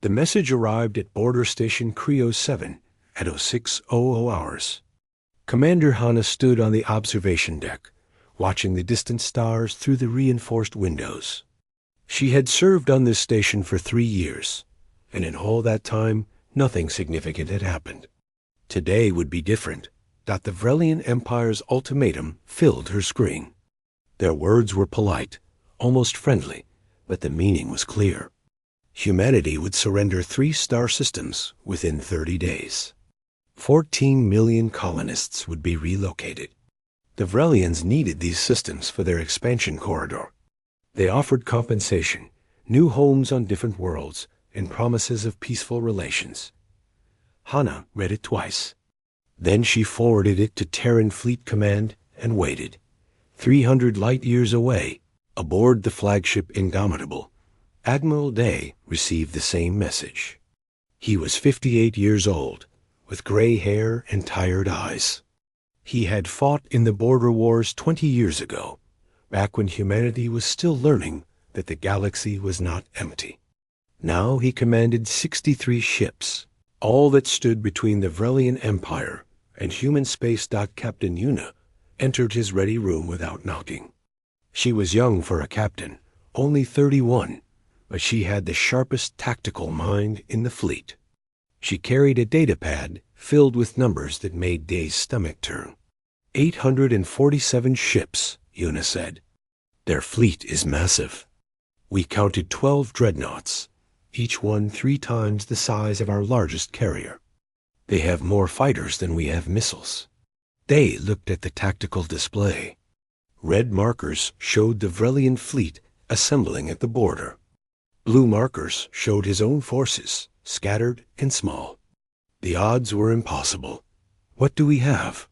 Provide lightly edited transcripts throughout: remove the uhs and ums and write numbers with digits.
The message arrived at Border Station Creo 7 at 0600 hours. Commander Hana stood on the observation deck, watching the distant stars through the reinforced windows. She had served on this station for 3 years, and in all that time, nothing significant had happened. Today would be different. The Vrelian Empire's ultimatum filled her screen. Their words were polite, almost friendly, but the meaning was clear. Humanity would surrender 3 star systems within 30 days. 14 million colonists would be relocated. The Vrelians needed these systems for their expansion corridor. They offered compensation, new homes on different worlds, and promises of peaceful relations. Hana read it twice. Then she forwarded it to Terran Fleet Command and waited. 300 light-years away, aboard the flagship Indomitable, Admiral Day received the same message. He was 58 years old, with gray hair and tired eyes. He had fought in the border wars 20 years ago, back when humanity was still learning that the galaxy was not empty. Now he commanded 63 ships, all that stood between the Vrelian Empire and human space. Captain Yuna entered his ready room without knocking. She was young for a captain, only 31, but she had the sharpest tactical mind in the fleet. She carried a datapad filled with numbers that made Day's stomach turn. 847 ships, Yuna said. Their fleet is massive. We counted 12 dreadnoughts, each one 3 times the size of our largest carrier. They have more fighters than we have missiles. Day looked at the tactical display. Red markers showed the Vrelian fleet assembling at the border. Blue markers showed his own forces, scattered and small. The odds were impossible. What do we have?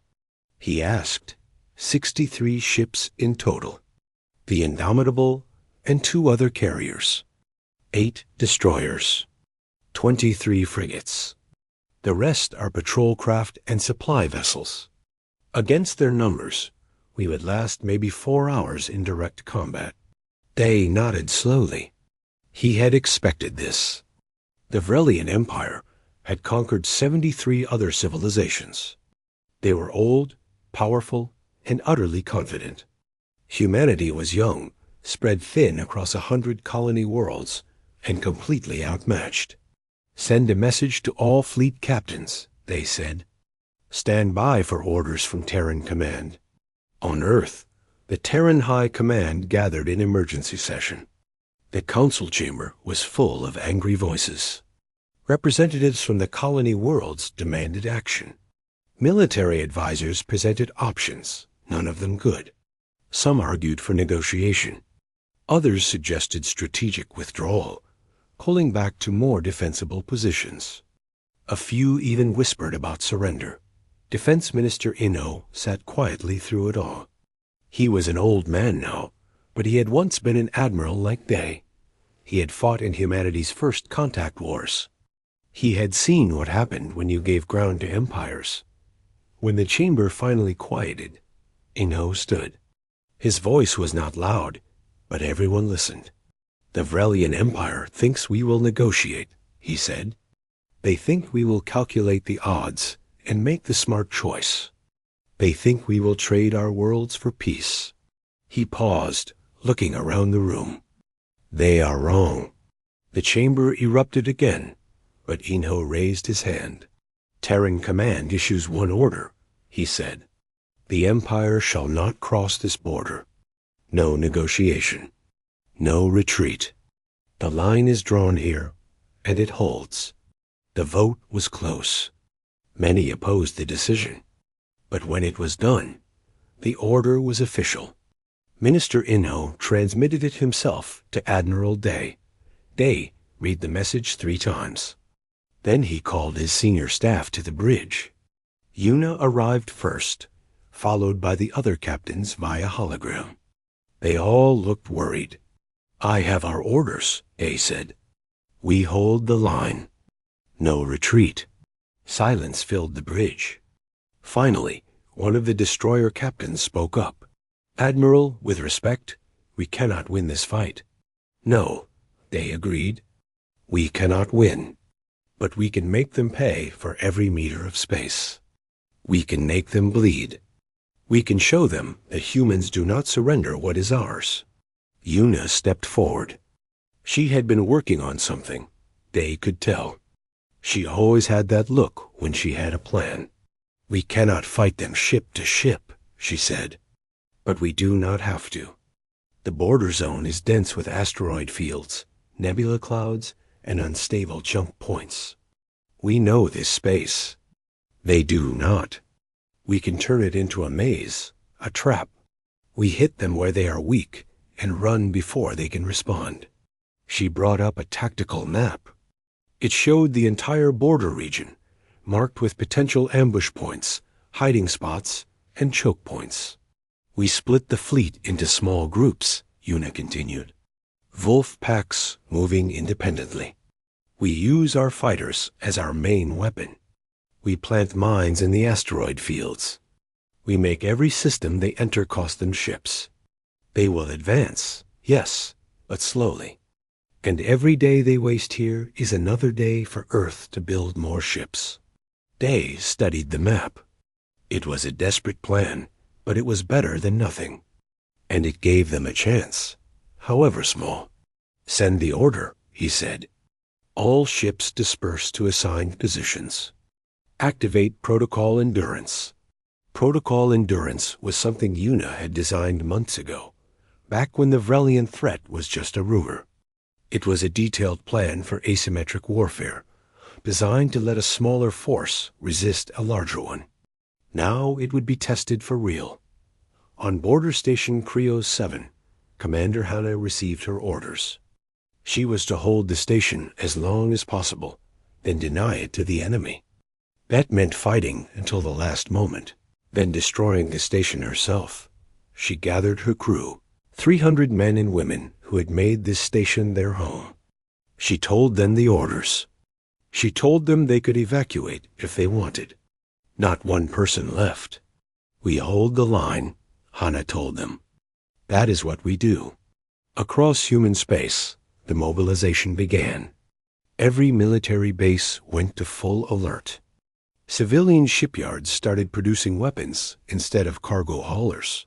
He asked. 63 ships in total. The Indomitable and 2 other carriers. 8 destroyers. 23 frigates. The rest are patrol craft and supply vessels. Against their numbers, we would last maybe 4 hours in direct combat. Day nodded slowly. He had expected this. The Vrelian Empire had conquered 73 other civilizations. They were old, powerful, and utterly confident. Humanity was young, spread thin across 100 colony worlds, and completely outmatched. Send a message to all fleet captains, they said. Stand by for orders from Terran Command. On Earth, the Terran High Command gathered in emergency session. The council chamber was full of angry voices. Representatives from the colony worlds demanded action. Military advisors presented options, none of them good. Some argued for negotiation. Others suggested strategic withdrawal, pulling back to more defensible positions. A few even whispered about surrender. Defense Minister Inno sat quietly through it all. He was an old man now, but he had once been an admiral like Day. He had fought in humanity's first contact wars. He had seen what happened when you gave ground to empires. When the chamber finally quieted, Inno stood. His voice was not loud, but everyone listened. The Vrelian Empire thinks we will negotiate, he said. They think we will calculate the odds and make the smart choice. They think we will trade our worlds for peace. He paused, looking around the room. They are wrong. The chamber erupted again, but Inho raised his hand. Terran Command issues one order, he said. The Empire shall not cross this border. No negotiation. No retreat. The line is drawn here, and it holds. The vote was close. Many opposed the decision. But when it was done, the order was official. Minister Inho transmitted it himself to Admiral Day. Day read the message 3 times. Then he called his senior staff to the bridge. Yuna arrived first, followed by the other captains via hologram. They all looked worried. I have our orders, A said. We hold the line. No retreat. Silence filled the bridge. Finally, one of the destroyer captains spoke up. Admiral, with respect, we cannot win this fight. No, they agreed. We cannot win, but we can make them pay for every meter of space. We can make them bleed. We can show them that humans do not surrender what is ours. Yuna stepped forward. She had been working on something. They could tell. She always had that look when she had a plan. We cannot fight them ship to ship, she said. But we do not have to. The border zone is dense with asteroid fields, nebula clouds, and unstable jump points. We know this space. They do not. We can turn it into a maze, a trap. We hit them where they are weak and run before they can respond. She brought up a tactical map. It showed the entire border region, marked with potential ambush points, hiding spots, and choke points. We split the fleet into small groups, Yuna continued. Wolf packs moving independently. We use our fighters as our main weapon. We plant mines in the asteroid fields. We make every system they enter cost them ships. They will advance, yes, but slowly. And every day they waste here is another day for Earth to build more ships. Day studied the map. It was a desperate plan, but it was better than nothing. And it gave them a chance, however small. Send the order, he said. All ships disperse to assigned positions. Activate Protocol Endurance. Protocol Endurance was something Yuna had designed months ago, back when the Vrelian threat was just a rumor. It was a detailed plan for asymmetric warfare, designed to let a smaller force resist a larger one. Now it would be tested for real. On Border Station Creo 7, Commander Hannah received her orders. She was to hold the station as long as possible, then deny it to the enemy. That meant fighting until the last moment, then destroying the station herself. She gathered her crew, 300 men and women who had made this station their home. She told them the orders. She told them they could evacuate if they wanted. Not one person left. We hold the line, Hannah told them. That is what we do. Across human space, the mobilization began. Every military base went to full alert. Civilian shipyards started producing weapons instead of cargo haulers.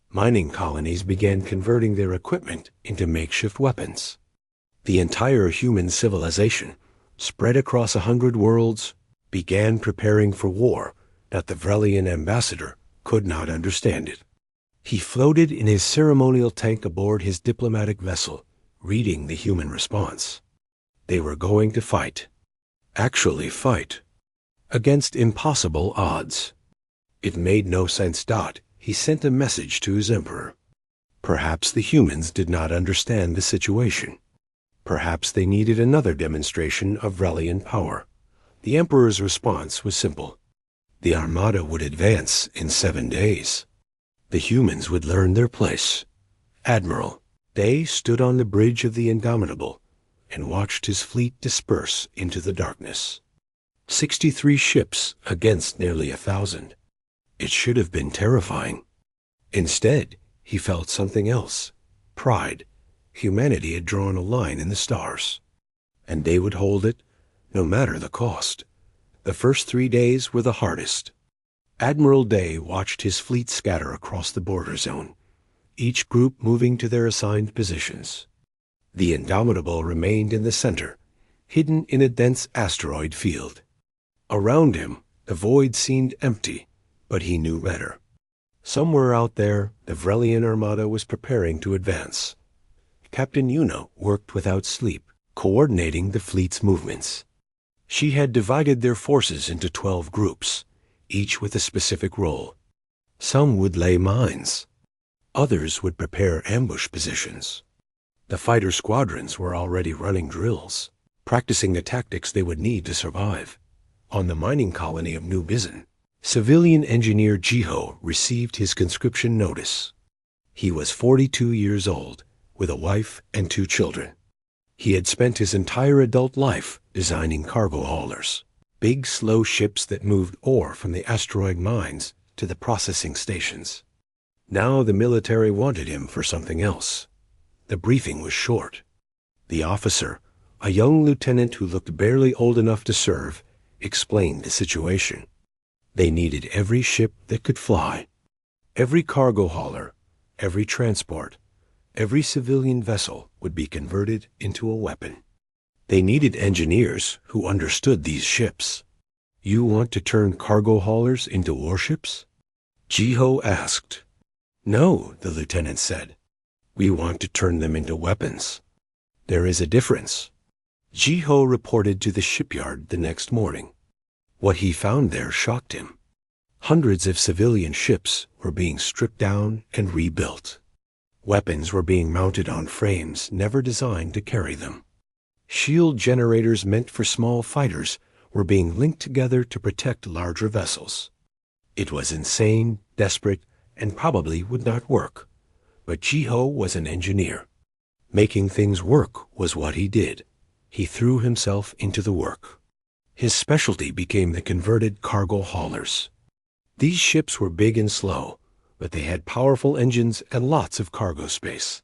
Mining colonies began converting their equipment into makeshift weapons. The entire human civilization, spread across 100 worlds, began preparing for war that the Vrelian ambassador could not understand it. He floated in his ceremonial tank aboard his diplomatic vessel, reading the human response. They were going to fight. Actually fight. Against impossible odds. It made no sense. He sent a message to his emperor. Perhaps the humans did not understand the situation. Perhaps they needed another demonstration of Vrelian power. The emperor's response was simple. The armada would advance in 7 days. The humans would learn their place. Admiral, they stood on the bridge of the Indomitable and watched his fleet disperse into the darkness. 63 ships against nearly 1,000. It should have been terrifying. Instead, he felt something else. Pride. Humanity had drawn a line in the stars. And they would hold it, no matter the cost. The first 3 days were the hardest. Admiral Day watched his fleet scatter across the border zone, each group moving to their assigned positions. The Indomitable remained in the center, hidden in a dense asteroid field. Around him, the void seemed empty, but he knew better. Somewhere out there, the Vrelian armada was preparing to advance. Captain Yuna worked without sleep, coordinating the fleet's movements. She had divided their forces into 12 groups, each with a specific role. Some would lay mines. Others would prepare ambush positions. The fighter squadrons were already running drills, practicing the tactics they would need to survive. On the mining colony of New Bizin, civilian engineer Jiho received his conscription notice. He was 42 years old, with a wife and 2 children. He had spent his entire adult life designing cargo haulers, big slow ships that moved ore from the asteroid mines to the processing stations. Now the military wanted him for something else. The briefing was short. The officer, A young lieutenant who looked barely old enough to serve explained the situation. They needed every ship that could fly, every cargo hauler, every transport, every civilian vessel would be converted into a weapon. They needed engineers who understood these ships. You want to turn cargo haulers into warships? Jiho asked. No, the lieutenant said. We want to turn them into weapons. There is a difference. Jiho reported to the shipyard the next morning. What he found there shocked him. Hundreds of civilian ships were being stripped down and rebuilt. Weapons were being mounted on frames never designed to carry them. Shield generators meant for small fighters were being linked together to protect larger vessels. It was insane, desperate, and probably would not work. But Jiho was an engineer. Making things work was what he did. He threw himself into the work. His specialty became the converted cargo haulers. These ships were big and slow, but they had powerful engines and lots of cargo space.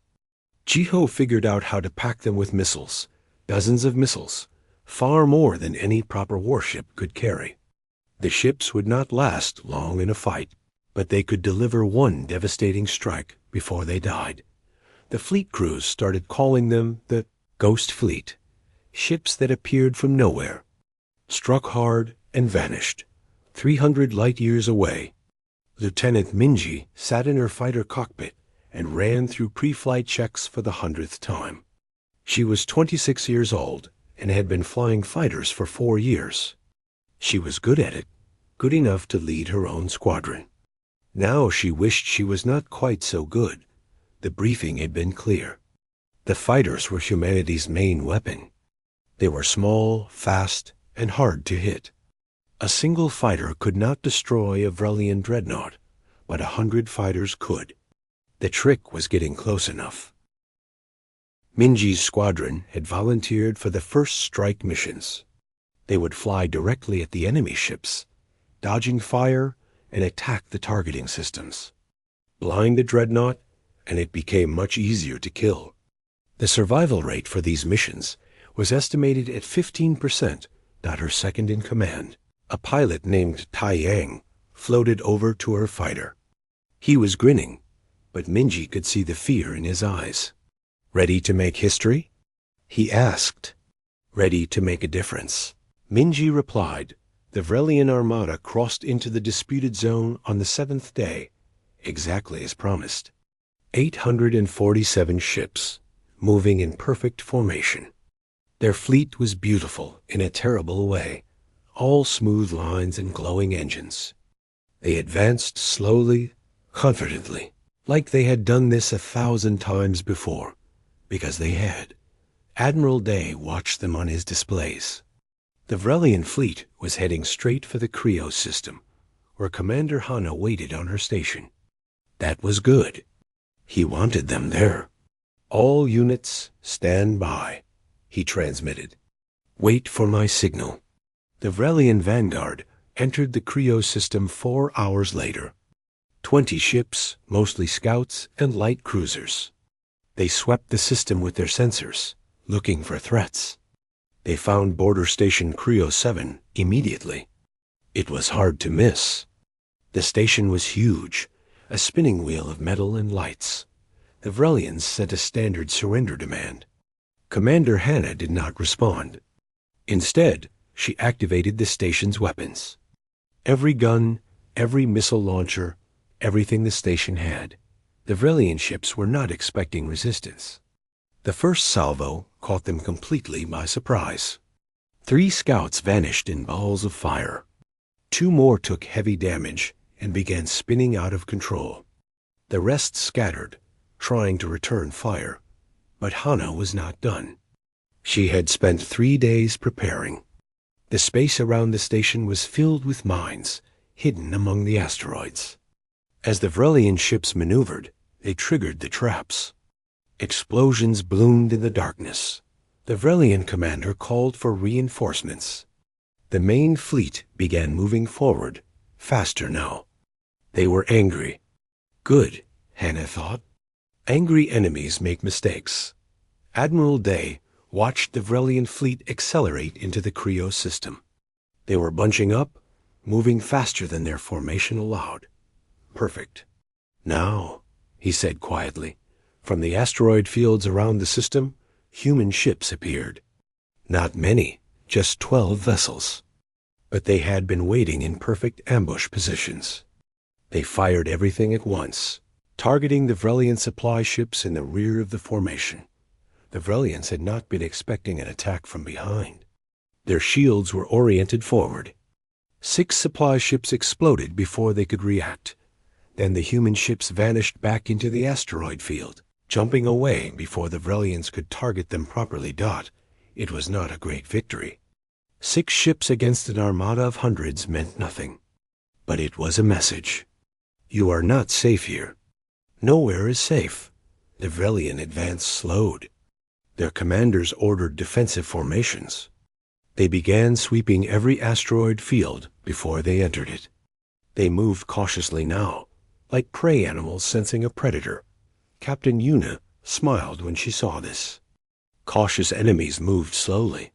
Jiho figured out how to pack them with missiles, dozens of missiles, far more than any proper warship could carry. The ships would not last long in a fight, but they could deliver one devastating strike before they died. The fleet crews started calling them the Ghost Fleet, ships that appeared from nowhere, struck hard and vanished, 300 light-years away. Lieutenant Minji sat in her fighter cockpit and ran through pre-flight checks for the 100th time. She was 26 years old and had been flying fighters for 4 years. She was good at it, good enough to lead her own squadron. Now she wished she was not quite so good. The briefing had been clear. The fighters were humanity's main weapon. They were small, fast, and hard to hit. A single fighter could not destroy a Vrelian dreadnought, but 100 fighters could. The trick was getting close enough. Minji's squadron had volunteered for the first strike missions. They would fly directly at the enemy ships, dodging fire and attack the targeting systems. Blind the dreadnought, and it became much easier to kill. The survival rate for these missions was estimated at 15%. Her second in command, a pilot named Tai Yang, floated over to her fighter. He was grinning, but Minji could see the fear in his eyes. Ready to make history? He asked. Ready to make a difference. Minji replied. The Vrelian armada crossed into the disputed zone on the 7th day, exactly as promised. 847 ships, moving in perfect formation. Their fleet was beautiful in a terrible way, all smooth lines and glowing engines. They advanced slowly, confidently, like they had done this 1,000 times before, because they had. Admiral Day watched them on his displays. The Vrelian fleet was heading straight for the Creo system, where Commander Hana waited on her station. That was good. He wanted them there. All units, stand by, he transmitted. Wait for my signal. The Vrelian vanguard entered the Creo system 4 hours later. 20 ships, mostly scouts and light cruisers. They swept the system with their sensors, looking for threats. They found Border Station Creo 7 immediately. It was hard to miss. The station was huge, a spinning wheel of metal and lights. The Vrelians sent a standard surrender demand. Commander Hana did not respond. Instead, she activated the station's weapons. Every gun, every missile launcher, everything the station had. The Vrelian ships were not expecting resistance. The first salvo caught them completely by surprise. 3 scouts vanished in balls of fire. 2 more took heavy damage and began spinning out of control. The rest scattered, trying to return fire, but Hana was not done. She had spent 3 days preparing. The space around the station was filled with mines, hidden among the asteroids. As the Vrelian ships maneuvered, they triggered the traps. Explosions bloomed in the darkness. The Vrelian commander called for reinforcements. The main fleet began moving forward, faster now. They were angry. Good, Hana thought. Angry enemies make mistakes. Admiral Day watched the Vrelian fleet accelerate into the Creo system. They were bunching up, moving faster than their formation allowed. Perfect. Now, he said quietly, from the asteroid fields around the system, human ships appeared. Not many, just 12 vessels. But they had been waiting in perfect ambush positions. They fired everything at once, targeting the Vrelian supply ships in the rear of the formation. The Vrelians had not been expecting an attack from behind. Their shields were oriented forward. 6 supply ships exploded before they could react. Then the human ships vanished back into the asteroid field, jumping away before the Vrelians could target them properly. It was not a great victory. 6 ships against an armada of hundreds meant nothing. But it was a message. You are not safe here. Nowhere is safe. The Vrelian advance slowed. Their commanders ordered defensive formations. They began sweeping every asteroid field before they entered it. They moved cautiously now, like prey animals sensing a predator. Captain Una smiled when she saw this. Cautious enemies moved slowly.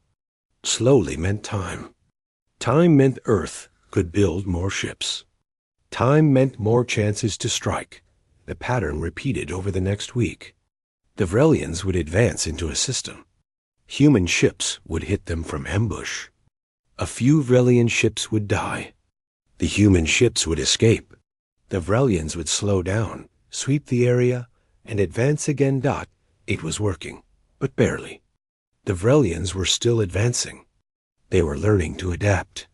Slowly meant time. Time meant Earth could build more ships. Time meant more chances to strike. The pattern repeated over the next week. The Vrelians would advance into a system. Human ships would hit them from ambush. A few Vrelian ships would die. The human ships would escape. The Vrelians would slow down, sweep the area, and advance again. It was working, but barely. The Vrelians were still advancing. They were learning to adapt.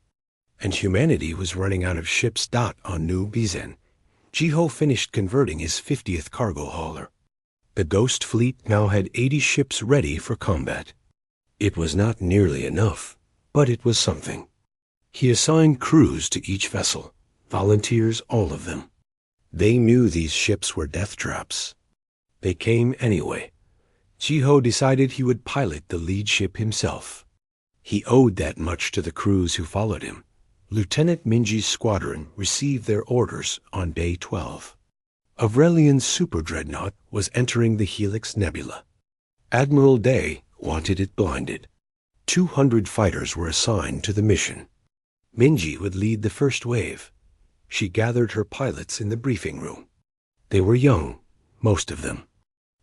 And humanity was running out of ships. On New Bizen, Jiho finished converting his 50th cargo hauler. The Ghost Fleet now had 80 ships ready for combat. It was not nearly enough, but it was something. He assigned crews to each vessel, volunteers, all of them. They knew these ships were death traps. They came anyway. Jiho decided he would pilot the lead ship himself. He owed that much to the crews who followed him. Lieutenant Minji's squadron received their orders on day 12. A Vrelian super-dreadnought was entering the Helix Nebula. Admiral Day wanted it blinded. 200 fighters were assigned to the mission. Minji would lead the first wave. She gathered her pilots in the briefing room. They were young, most of them.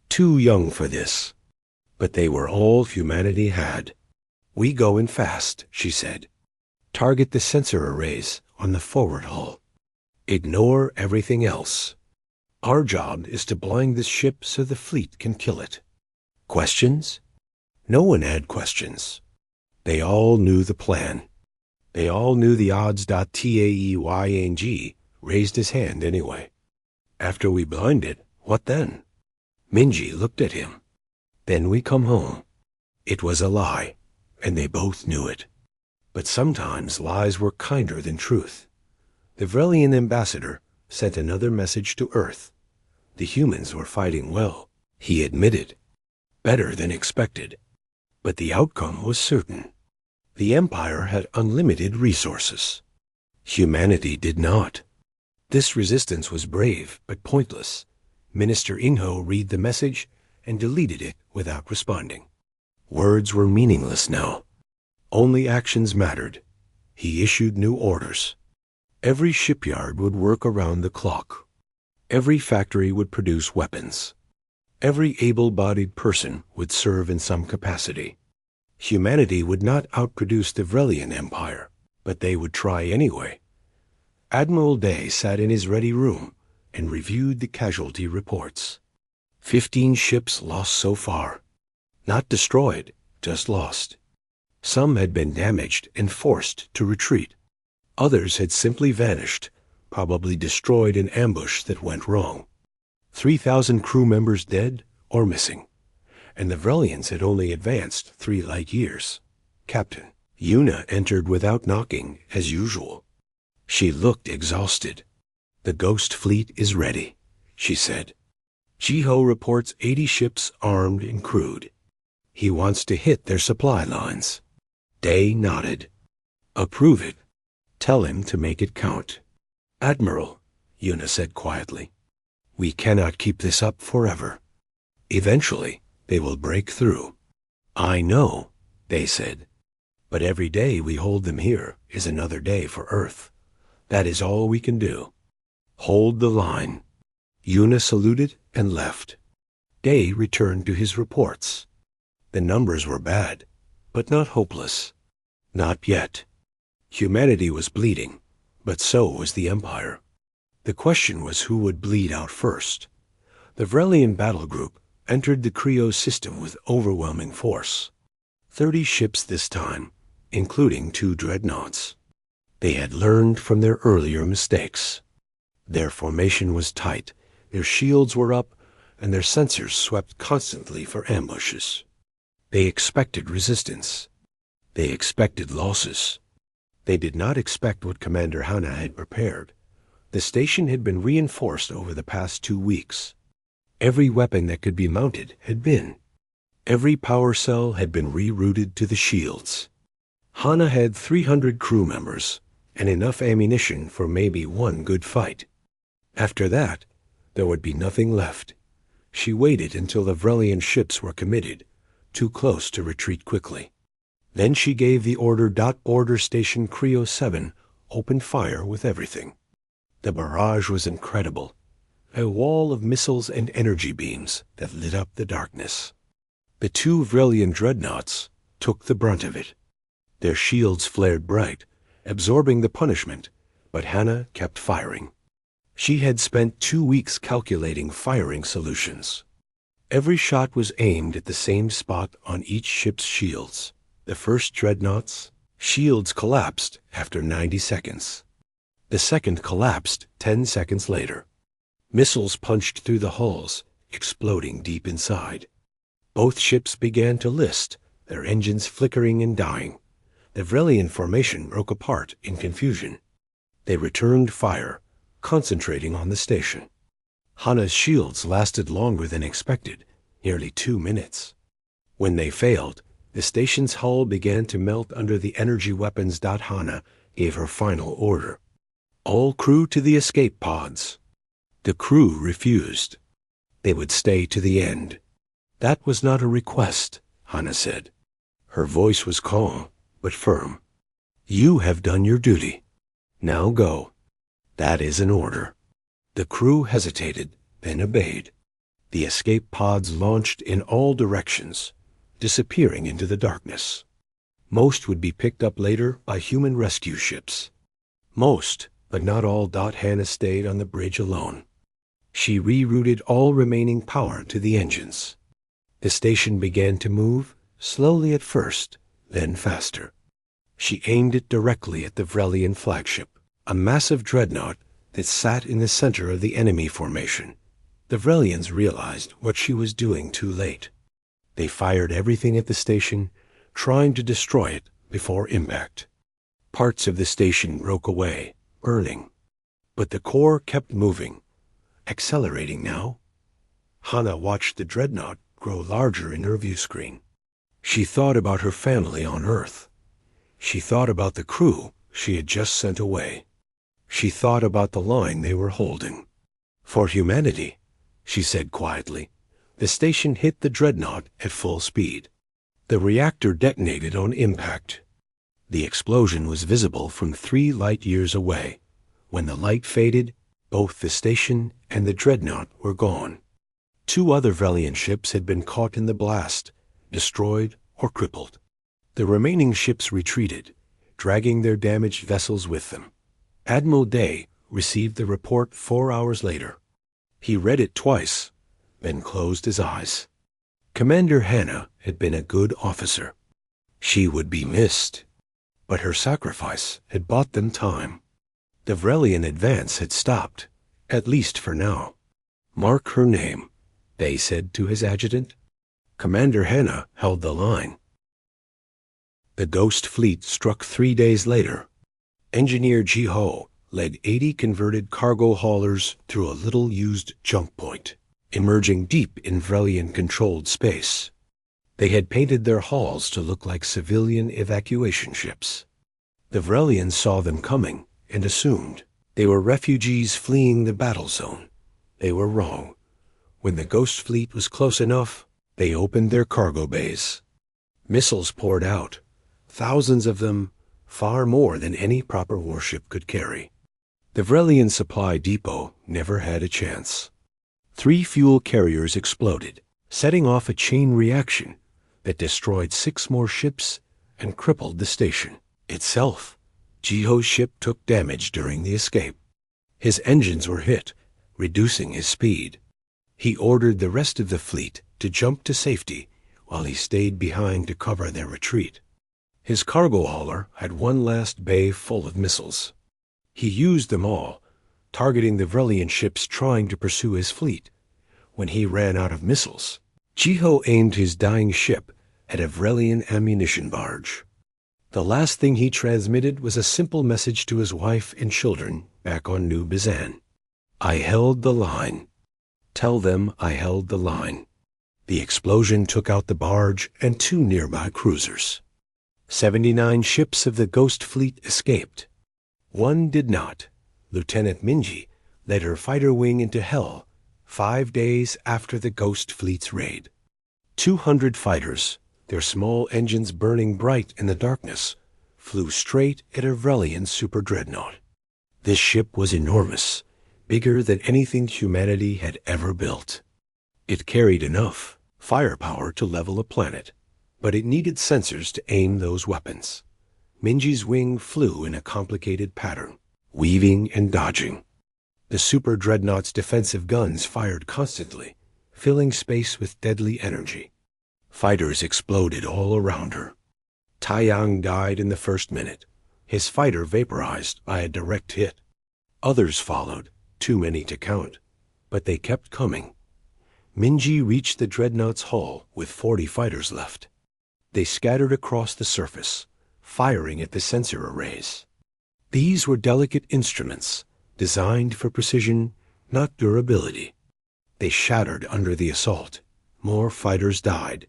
Too young for this. But they were all humanity had. We go in fast, she said. Target the sensor arrays on the forward hull. Ignore everything else. Our job is to blind this ship so the fleet can kill it. Questions? No one had questions. They all knew the plan. They all knew the odds. Taeyang raised his hand anyway. After we blind it, what then? Minji looked at him. Then we come home. It was a lie, and they both knew it. But sometimes lies were kinder than truth. The Vrelian ambassador sent another message to Earth. The humans were fighting well, he admitted. Better than expected. But the outcome was certain. The Empire had unlimited resources. Humanity did not. This resistance was brave, but pointless. Minister Ingho read the message and deleted it without responding. Words were meaningless now. Only actions mattered. He issued new orders. Every shipyard would work around the clock. Every factory would produce weapons. Every able-bodied person would serve in some capacity. Humanity would not outproduce the Vrelian Empire, but they would try anyway. Admiral Day sat in his ready room and reviewed the casualty reports. 15 ships lost so far. Not destroyed, just lost. Some had been damaged and forced to retreat. Others had simply vanished, probably destroyed in ambush that went wrong. 3,000 crew members dead or missing. And the Vrelians had only advanced 3 light years. Captain Una entered without knocking, as usual. She looked exhausted. The Ghost Fleet is ready, she said. Jiho reports 80 ships armed and crewed. He wants to hit their supply lines. Day nodded. Approve it. Tell him to make it count. Admiral, Una said quietly, we cannot keep this up forever. Eventually, they will break through. I know, they said. But every day we hold them here is another day for Earth. That is all we can do. Hold the line. Una saluted and left. Day returned to his reports. The numbers were bad, but not hopeless. Not yet. Humanity was bleeding, but so was the Empire. The question was who would bleed out first. The Vrelian battle group entered the Creo system with overwhelming force. 30 ships this time, including 2 dreadnoughts. They had learned from their earlier mistakes. Their formation was tight, their shields were up, and their sensors swept constantly for ambushes. They expected resistance. They expected losses. They did not expect what Commander Hana had prepared. The station had been reinforced over the past 2 weeks. Every weapon that could be mounted had been. Every power cell had been rerouted to the shields. Hana had 300 crew members and enough ammunition for maybe one good fight. After that, there would be nothing left. She waited until the Vrelian ships were committed, too close to retreat quickly. Then she gave the order. Border Station Creo 7 opened fire with everything. The barrage was incredible, a wall of missiles and energy beams that lit up the darkness. The 2 Vrelian dreadnoughts took the brunt of it. Their shields flared bright, absorbing the punishment, but Hana kept firing. She had spent 2 weeks calculating firing solutions. Every shot was aimed at the same spot on each ship's shields. The first dreadnought's shields collapsed after 90 seconds. The second collapsed 10 seconds later. Missiles punched through the hulls, exploding deep inside. Both ships began to list, their engines flickering and dying. The Vrelian formation broke apart in confusion. They returned fire, concentrating on the station. Hana's shields lasted longer than expected, nearly 2 minutes. When they failed, the station's hull began to melt under the energy weapons. Hana gave her final order. All crew to the escape pods. The crew refused. They would stay to the end. That was not a request, Hana said. Her voice was calm, but firm. You have done your duty. Now go. That is an order. The crew hesitated, then obeyed. The escape pods launched in all directions, disappearing into the darkness. Most would be picked up later by human rescue ships. Most, but not all. Hana stayed on the bridge alone. She rerouted all remaining power to the engines. The station began to move, slowly at first, then faster. She aimed it directly at the Vrelian flagship, a massive dreadnought that sat in the center of the enemy formation. The Vrelians realized what she was doing too late. They fired everything at the station, trying to destroy it before impact. Parts of the station broke away, burning. But the core kept moving, accelerating now. Hana watched the dreadnought grow larger in her view screen. She thought about her family on Earth. She thought about the crew she had just sent away. She thought about the line they were holding. For humanity, she said quietly. The station hit the dreadnought at full speed. The reactor detonated on impact. The explosion was visible from 3 light years away. When the light faded, both the station and the dreadnought were gone. 2 other Vrelian ships had been caught in the blast, destroyed or crippled. The remaining ships retreated, dragging their damaged vessels with them. Admiral Day received the report 4 hours later. He read it twice, then closed his eyes. Commander Hana had been a good officer. She would be missed, but her sacrifice had bought them time. The Vrelian advance had stopped, at least for now. Mark her name, Day said to his adjutant. Commander Hana held the line. The Ghost Fleet struck 3 days later. Engineer Ji-ho led 80 converted cargo haulers through a little-used jump point, emerging deep in Vrelian-controlled space. They had painted their hulls to look like civilian evacuation ships. The Vrelians saw them coming and assumed they were refugees fleeing the battle zone. They were wrong. When the Ghost Fleet was close enough, they opened their cargo bays. Missiles poured out, thousands of them, far more than any proper warship could carry. The Vrelian supply depot never had a chance. 3 fuel carriers exploded, setting off a chain reaction that destroyed 6 more ships and crippled the station itself. Jiho's ship took damage during the escape. His engines were hit, reducing his speed. He ordered the rest of the fleet to jump to safety while he stayed behind to cover their retreat. His cargo hauler had one last bay full of missiles. He used them all, targeting the Vrelian ships trying to pursue his fleet. When he ran out of missiles, Jiho aimed his dying ship at a Vrelian ammunition barge. The last thing he transmitted was a simple message to his wife and children back on New Bizan. "I held the line. Tell them I held the line." The explosion took out the barge and 2 nearby cruisers. 79 ships of the Ghost Fleet escaped. 1 did not. Lieutenant Minji led her fighter wing into hell 5 days after the Ghost Fleet's raid. 200 fighters, their small engines burning bright in the darkness, flew straight at a Vrelian super dreadnought. This ship was enormous, bigger than anything humanity had ever built. It carried enough firepower to level a planet, but it needed sensors to aim those weapons. Minji's wing flew in a complicated pattern, weaving and dodging. The super dreadnought's defensive guns fired constantly, filling space with deadly energy. Fighters exploded all around her. Taiyang died in the first minute, his fighter vaporized by a direct hit. Others followed, too many to count, but they kept coming. Minji reached the dreadnought's hull with 40 fighters left. They scattered across the surface, firing at the sensor arrays. These were delicate instruments, designed for precision, not durability. They shattered under the assault. More fighters died.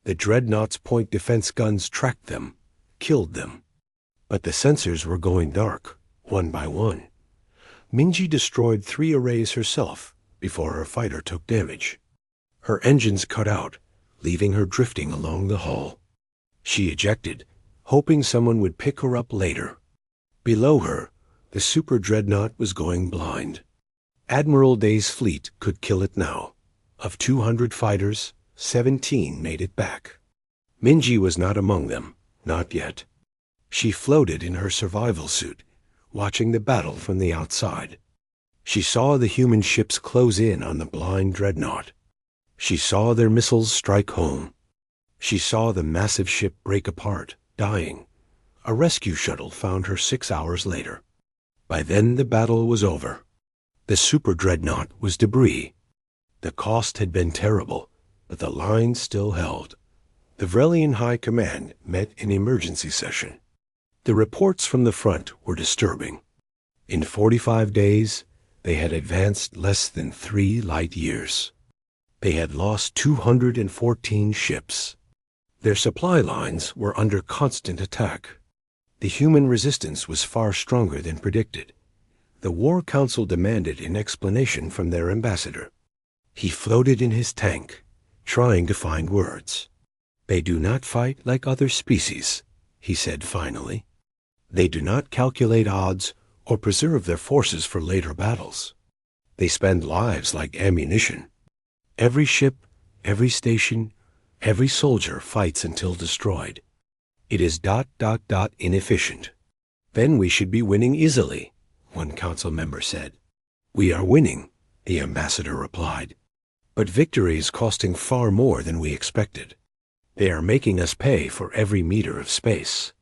The dreadnought's point defense guns tracked them, killed them. But the sensors were going dark, one by one. Minji destroyed 3 arrays herself before her fighter took damage. Her engines cut out, leaving her drifting along the hull. She ejected, hoping someone would pick her up later. Below her, the super dreadnought was going blind. Admiral Day's fleet could kill it now. Of 200 fighters, 17 made it back. Minji was not among them, not yet. She floated in her survival suit, watching the battle from the outside. She saw the human ships close in on the blind dreadnought. She saw their missiles strike home. She saw the massive ship break apart, dying. A rescue shuttle found her 6 hours later. By then the battle was over. The super dreadnought was debris. The cost had been terrible, but the line still held. The Vrelian High Command met in emergency session. The reports from the front were disturbing. In 45 days, they had advanced less than 3 light years. They had lost 214 ships. Their supply lines were under constant attack. The human resistance was far stronger than predicted. The War Council demanded an explanation from their ambassador. He floated in his tank, trying to find words. "They do not fight like other species," he said finally. "They do not calculate odds or preserve their forces for later battles. They spend lives like ammunition. Every ship, every station, every soldier fights until destroyed. It is ... inefficient." "Then we should be winning easily," one council member said. "We are winning," the ambassador replied. "But victory is costing far more than we expected. They are making us pay for every meter of space."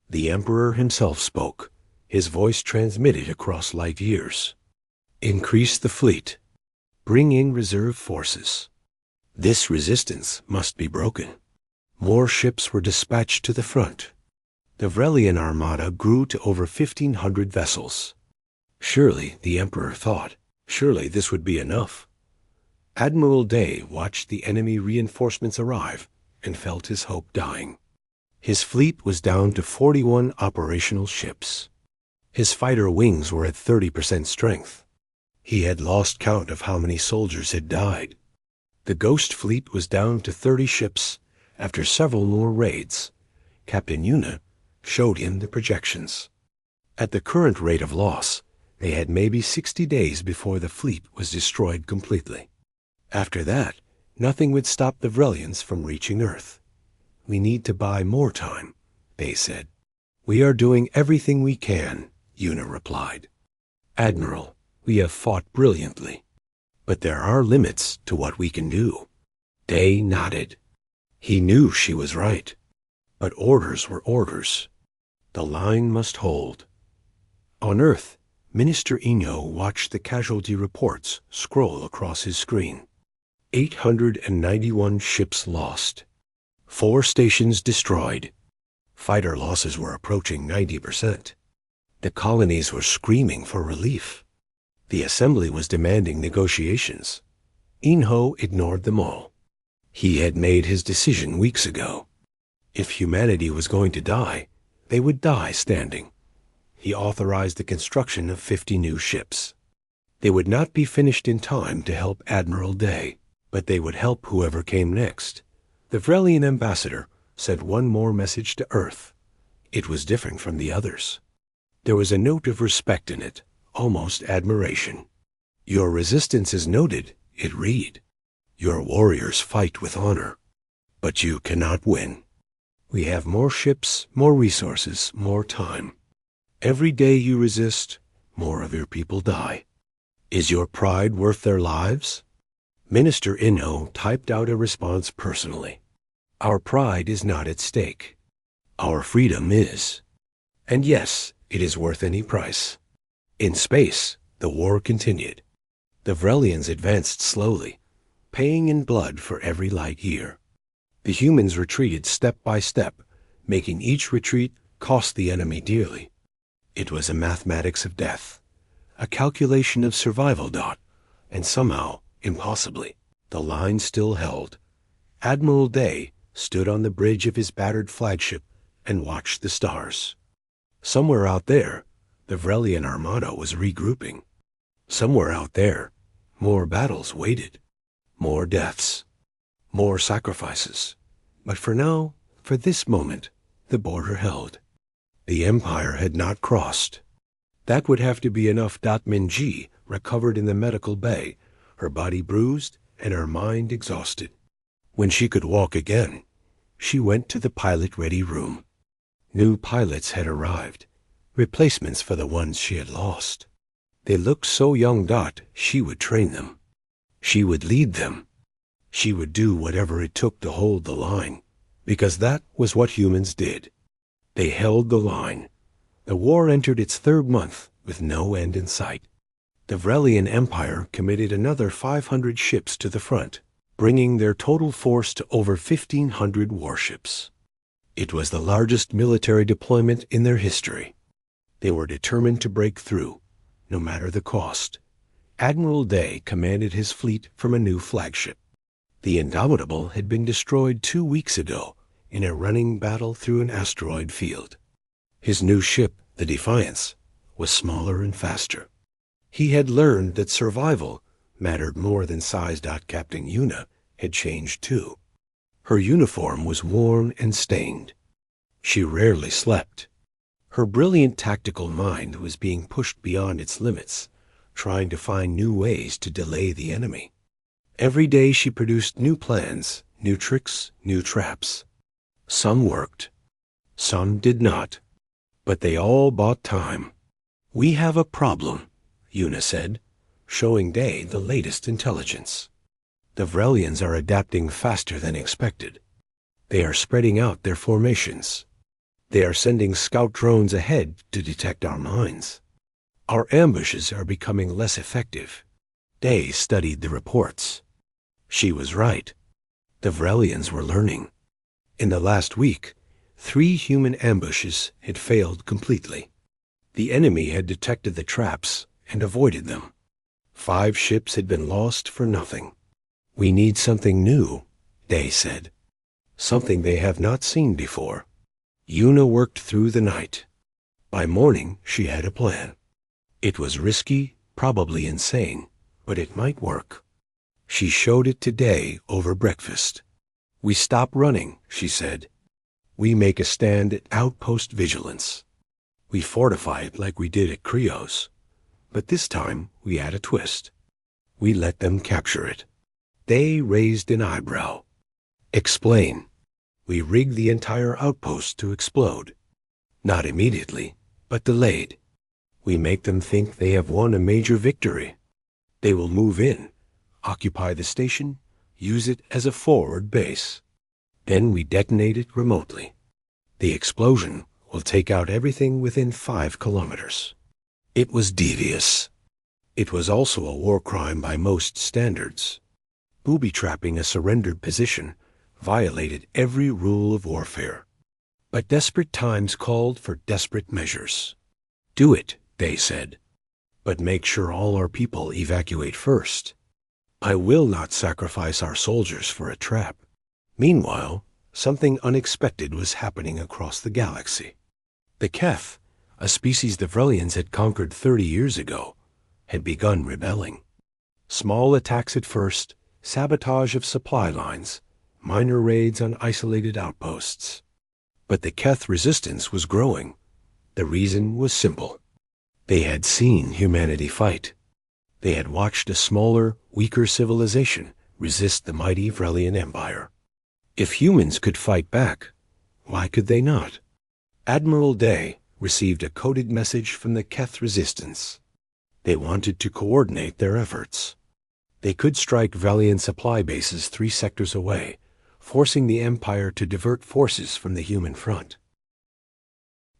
The emperor himself spoke, his voice transmitted across light years. "Increase the fleet. Bring in reserve forces. This resistance must be broken." More ships were dispatched to the front. The Vrelian armada grew to over 1,500 vessels. Surely, the emperor thought, surely this would be enough. Admiral Day watched the enemy reinforcements arrive and felt his hope dying. His fleet was down to 41 operational ships. His fighter wings were at 30% strength. He had lost count of how many soldiers had died. The Ghost Fleet was down to 30 ships After several more raids, Captain Yuna showed him the projections. At the current rate of loss, they had maybe 60 days before the fleet was destroyed completely. After that, nothing would stop the Vrelians from reaching Earth. We need to buy more time, they said. We are doing everything we can, Yuna replied. Admiral, we have fought brilliantly, but there are limits to what we can do. Day nodded. He knew she was right, but orders were orders. The line must hold. On Earth, Minister Eno watched the casualty reports scroll across his screen. 891 ships lost. 4 stations destroyed. Fighter losses were approaching 90%. The colonies were screaming for relief. The assembly was demanding negotiations. Inho ignored them all. He had made his decision weeks ago. If humanity was going to die, they would die standing. He authorized the construction of 50 new ships. They would not be finished in time to help Admiral Day, but they would help whoever came next. The Vrelian ambassador sent one more message to Earth. It was different from the others. There was a note of respect in it, almost admiration. Your resistance is noted, it read. Your warriors fight with honor, but you cannot win. We have more ships, more resources, more time. Every day you resist, more of your people die. Is your pride worth their lives? Minister Inho typed out a response personally. Our pride is not at stake. Our freedom is. And yes, it is worth any price. In space, the war continued. The Vrelians advanced slowly, paying in blood for every light year. The humans retreated step by step, making each retreat cost the enemy dearly. It was a mathematics of death, a calculation of survival. And somehow, impossibly, the line still held. Admiral Day stood on the bridge of his battered flagship and watched the stars. Somewhere out there, the Vrelian armada was regrouping. Somewhere out there, more battles waited, more deaths, more sacrifices. But for now, for this moment, the border held. The Empire had not crossed. That would have to be enough. Minji recovered in the medical bay, her body bruised and her mind exhausted. When she could walk again, she went to the pilot-ready room. New pilots had arrived, replacements for the ones she had lost. They looked so young. She would train them. She would lead them. She would do whatever it took to hold the line, because that was what humans did. They held the line. The war entered its 3rd month with no end in sight. The Vrelian Empire committed another 500 ships to the front, bringing their total force to over 1,500 warships. It was the largest military deployment in their history. They were determined to break through, no matter the cost. Admiral Day commanded his fleet from a new flagship. The Indomitable had been destroyed 2 weeks ago in a running battle through an asteroid field. His new ship, the Defiance, was smaller and faster. He had learned that survival mattered more than size. Captain Yuna had changed too. Her uniform was worn and stained. She rarely slept. Her brilliant tactical mind was being pushed beyond its limits, trying to find new ways to delay the enemy. Every day she produced new plans, new tricks, new traps. Some worked. Some did not. But they all bought time. We have a problem, Yuna said, showing Day the latest intelligence. The Vrelians are adapting faster than expected. They are spreading out their formations. They are sending scout drones ahead to detect our mines. Our ambushes are becoming less effective. Day studied the reports. She was right. The Vrelians were learning. In the last week, 3 human ambushes had failed completely. The enemy had detected the traps and avoided them. 5 ships had been lost for nothing. We need something new, Day said. Something they have not seen before. Yuna worked through the night. By morning, she had a plan. It was risky, probably insane, but it might work. She showed it to Day over breakfast. "We stop running," she said. "We make a stand at outpost vigilance. We fortify it like we did at Creo's. But this time we add a twist. We let them capture it." They raised an eyebrow. "Explain." "We rig the entire outpost to explode. Not immediately, but delayed. We make them think they have won a major victory. They will move in, occupy the station, use it as a forward base. Then we detonate it remotely. The explosion will take out everything within 5 kilometers. It was devious. It was also a war crime by most standards. Booby-trapping a surrendered position violated every rule of warfare. But desperate times called for desperate measures. "Do it," they said, "but make sure all our people evacuate first. I will not sacrifice our soldiers for a trap." Meanwhile, something unexpected was happening across the galaxy. The Keth, a species the Vrellians had conquered 30 years ago, had begun rebelling. Small attacks at first, sabotage of supply lines, minor raids on isolated outposts. But the Keth resistance was growing. The reason was simple. They had seen humanity fight. They had watched a smaller, weaker civilization resist the mighty Vrellian Empire. If humans could fight back, why could they not? Admiral Day received a coded message from the Keth resistance. They wanted to coordinate their efforts. They could strike Vrellian supply bases 3 sectors away, forcing the Empire to divert forces from the human front.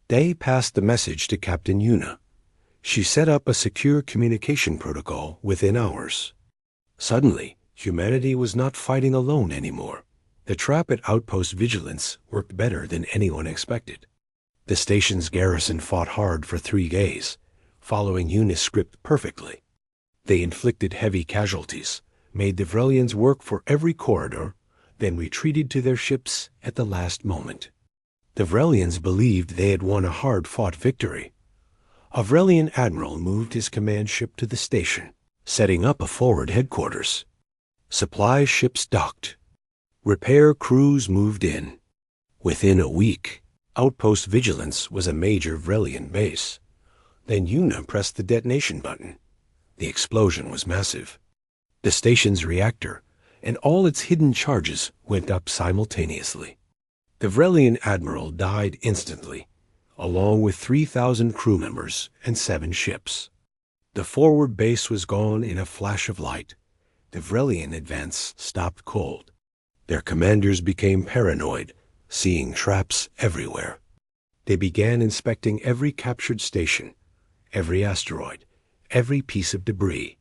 Day passed the message to Captain Yuna. She set up a secure communication protocol within hours. Suddenly, humanity was not fighting alone anymore. The trap at outpost vigilance worked better than anyone expected. The station's garrison fought hard for 3 days, following Yuna's script perfectly. They inflicted heavy casualties, made the Vrellians work for every corridor, then retreated to their ships at the last moment. The Vrellians believed they had won a hard-fought victory. A Vrellian admiral moved his command ship to the station, setting up a forward headquarters. Supply ships docked. Repair crews moved in. Within a week, outpost vigilance was a major Vrellian base. Then Yuna pressed the detonation button. The explosion was massive. The station's reactor and all its hidden charges went up simultaneously. The Vrellian admiral died instantly, along with 3,000 crew members and 7 ships. The forward base was gone in a flash of light. The Vrellian advance stopped cold. Their commanders became paranoid, seeing traps everywhere. They began inspecting every captured station, every asteroid, every piece of debris.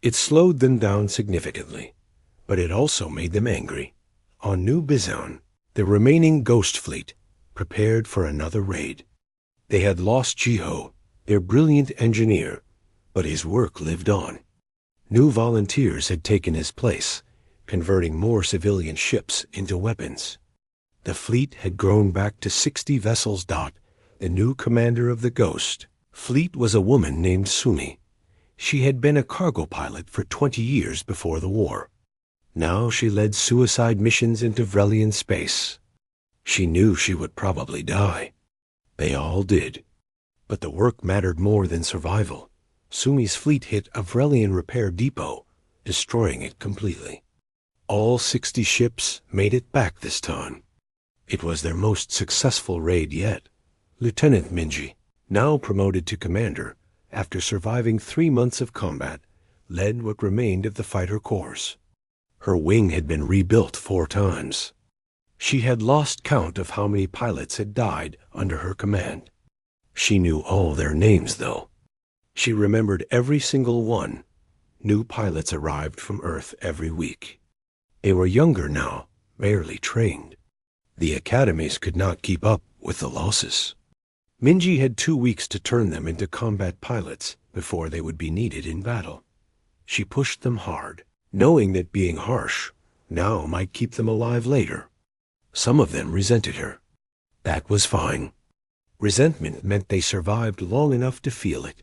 It slowed them down significantly, but it also made them angry. On New Bizon, the remaining Ghost Fleet prepared for another raid. They had lost Jiho, their brilliant engineer, but his work lived on. New volunteers had taken his place, converting more civilian ships into weapons. The fleet had grown back to 60 vessels. The new commander of the Ghost Fleet was a woman named Sumi. She had been a cargo pilot for 20 years before the war. Now she led suicide missions into Vrellian space. She knew she would probably die. They all did. But the work mattered more than survival. Sumi's fleet hit a Vrellian repair depot, destroying it completely. All 60 ships made it back this time. It was their most successful raid yet. Lieutenant Minji, now promoted to commander, after surviving 3 months of combat, led what remained of the fighter corps. Her wing had been rebuilt 4 times. She had lost count of how many pilots had died under her command. She knew all their names, though. She remembered every single one. New pilots arrived from Earth every week. They were younger now, barely trained. The academies could not keep up with the losses. Minji had 2 weeks to turn them into combat pilots before they would be needed in battle. She pushed them hard, knowing that being harsh now might keep them alive later. Some of them resented her. That was fine. Resentment meant they survived long enough to feel it.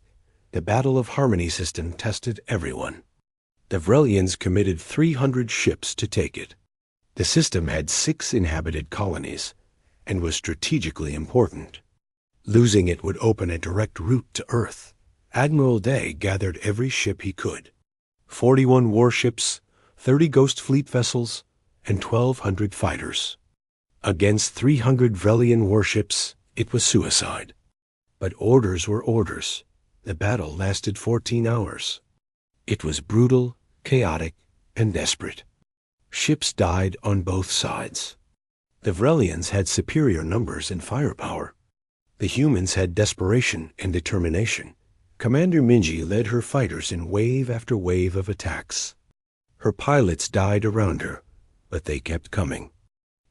The Battle of Harmony system tested everyone. The Vrellians committed 300 ships to take it. The system had 6 inhabited colonies and was strategically important. Losing it would open a direct route to Earth. Admiral Day gathered every ship he could. 41 warships, 30 Ghost Fleet vessels, and 1,200 fighters. Against 300 Vrelian warships, it was suicide. But orders were orders. The battle lasted 14 hours. It was brutal, chaotic, and desperate. Ships died on both sides. The Vrelians had superior numbers and firepower. The humans had desperation and determination. Commander Minji led her fighters in wave after wave of attacks. Her pilots died around her, but they kept coming.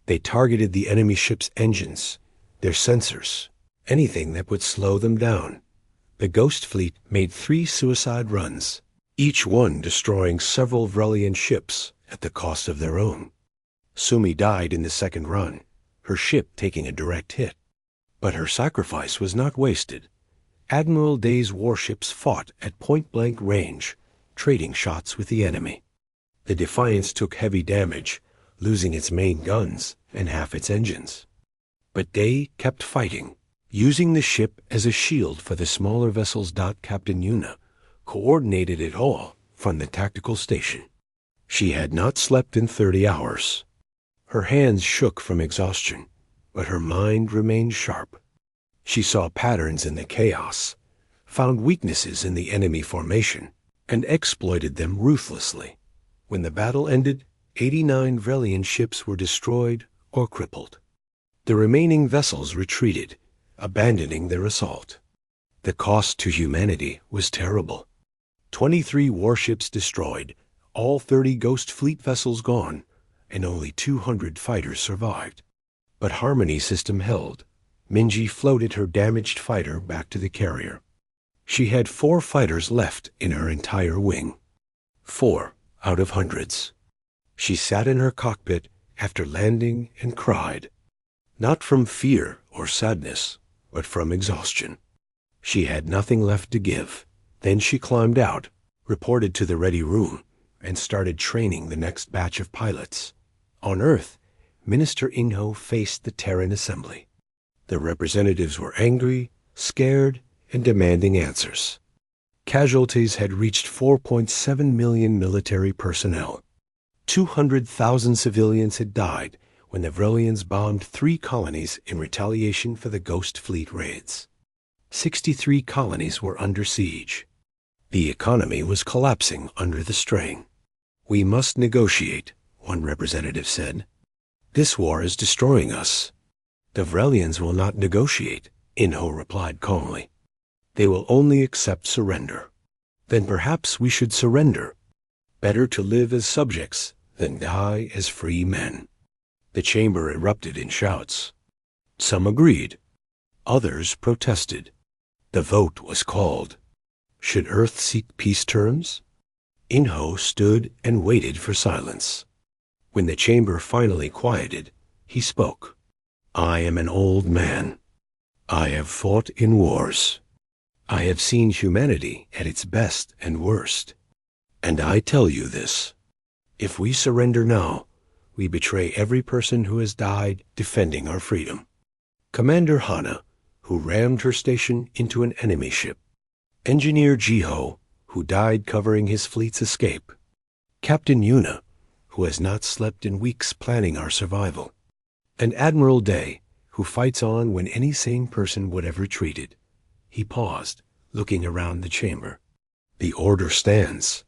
They targeted the enemy ship's engines, their sensors, anything that would slow them down. The Ghost Fleet made 3 suicide runs, each one destroying several Vrelian ships at the cost of their own. Sumi died in the second run, her ship taking a direct hit. But her sacrifice was not wasted. Admiral Day's warships fought at point-blank range, trading shots with the enemy. The Defiance took heavy damage, losing its main guns and half its engines. But Day kept fighting, using the ship as a shield for the smaller vessels. Captain Yuna coordinated it all from the tactical station. She had not slept in 30 hours. Her hands shook from exhaustion, but her mind remained sharp. She saw patterns in the chaos, found weaknesses in the enemy formation, and exploited them ruthlessly. When the battle ended, 89 Vrelian ships were destroyed or crippled. The remaining vessels retreated, abandoning their assault. The cost to humanity was terrible. 23 warships destroyed, all 30 Ghost Fleet vessels gone, and only 200 fighters survived. But Harmony system held. Minji floated her damaged fighter back to the carrier. She had 4 fighters left in her entire wing. 4 out of hundreds. She sat in her cockpit after landing and cried. Not from fear or sadness, but from exhaustion. She had nothing left to give. Then she climbed out, reported to the ready room, and started training the next batch of pilots. On Earth, Minister Inho faced the Terran assembly. The representatives were angry, scared, and demanding answers. Casualties had reached 4.7 million military personnel. 200,000 civilians had died when the Vrelians bombed 3 colonies in retaliation for the Ghost Fleet raids. 63 colonies were under siege. The economy was collapsing under the strain. "We must negotiate," one representative said. "This war is destroying us." "The Vrelians will not negotiate," Inho replied calmly. "They will only accept surrender." "Then perhaps we should surrender. Better to live as subjects than die as free men." The chamber erupted in shouts. Some agreed. Others protested. The vote was called. Should Earth seek peace terms? Inho stood and waited for silence. When the chamber finally quieted, he spoke. "I am an old man. I have fought in wars. I have seen humanity at its best and worst. And I tell you this. If we surrender now, we betray every person who has died defending our freedom." Commander Hana, who rammed her station into an enemy ship. Engineer Jiho, who died covering his fleet's escape. Captain Yuna, who has not slept in weeks planning our survival. And Admiral Day, who fights on when any sane person would have retreated. He paused, looking around the chamber. "The order stands.